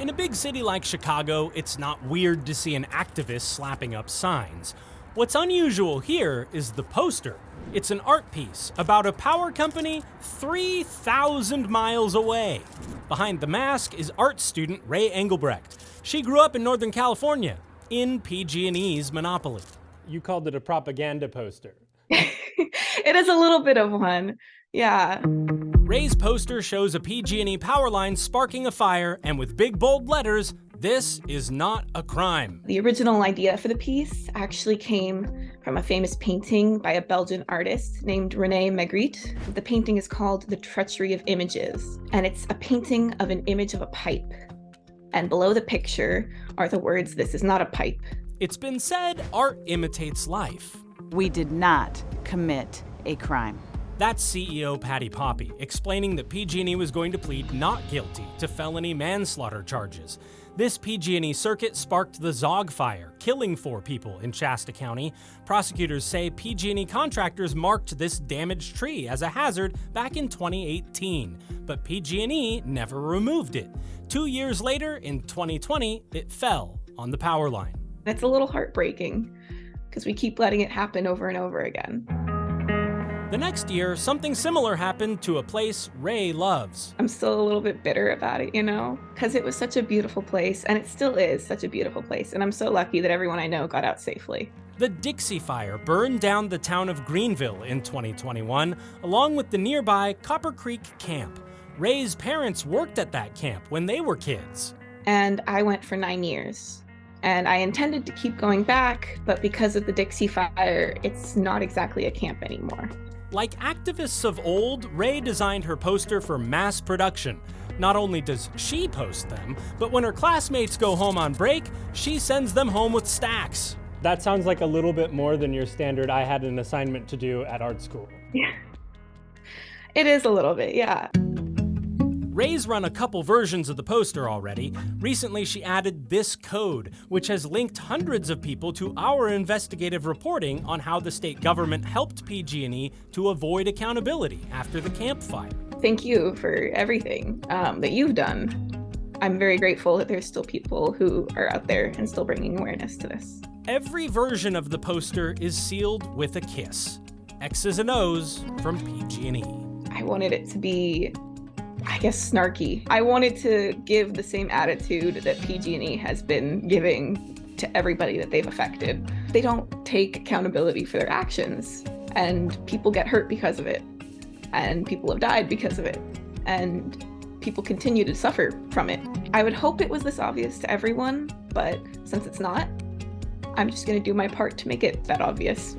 In a big city like Chicago, it's not weird to see an activist slapping up signs. What's unusual here is the poster. It's an art piece about a power company 3,000 miles away. Behind the mask is art student Ray Engelbrecht. She grew up in Northern California, in PG&E's monopoly. You called it a propaganda poster. It is a little bit of one, yeah. Ray's poster shows a PG&E power line sparking a fire, and with big bold letters, "This is not a crime." The original idea for the piece actually came from a famous painting by a Belgian artist named René Magritte. The painting is called The Treachery of Images, and it's a painting of an image of a pipe. And below the picture are the words, "This is not a pipe." It's been said art imitates life. We did not commit a crime. That's CEO Patty Poppy, explaining that PG&E was going to plead not guilty to felony manslaughter charges. This PG&E circuit sparked the Zog fire, killing 4 people in Shasta County. Prosecutors say PG&E contractors marked this damaged tree as a hazard back in 2018, but PG&E never removed it. 2 years later, in 2020, it fell on the power line. It's a little heartbreaking because we keep letting it happen over and over again. The next year, something similar happened to a place Ray loves. I'm still a little bit bitter about it, because it was such a beautiful place, and it still is such a beautiful place, and I'm so lucky that everyone I know got out safely. The Dixie Fire burned down the town of Greenville in 2021, along with the nearby Copper Creek Camp. Ray's parents worked at that camp when they were kids. And I went for 9 years. And I intended to keep going back, but because of the Dixie Fire, it's not exactly a camp anymore. Like activists of old, Ray designed her poster for mass production. Not only does she post them, but when her classmates go home on break, she sends them home with stacks. That sounds like a little bit more than your standard "I had an assignment to do at art school." Yeah. It is a little bit, yeah. Ray's run a couple versions of the poster already. Recently, she added this code, which has linked hundreds of people to our investigative reporting on how the state government helped PG&E to avoid accountability after the Camp Fire. Thank you for everything that you've done. I'm very grateful that there's still people who are out there and still bringing awareness to this. Every version of the poster is sealed with a kiss. X's and O's from PG&E. I wanted it to be, I guess, snarky. I wanted to give the same attitude that PG&E has been giving to everybody that they've affected. They don't take accountability for their actions, and people get hurt because of it, and people have died because of it, and people continue to suffer from it. I would hope it was this obvious to everyone, but since it's not, I'm just going to do my part to make it that obvious.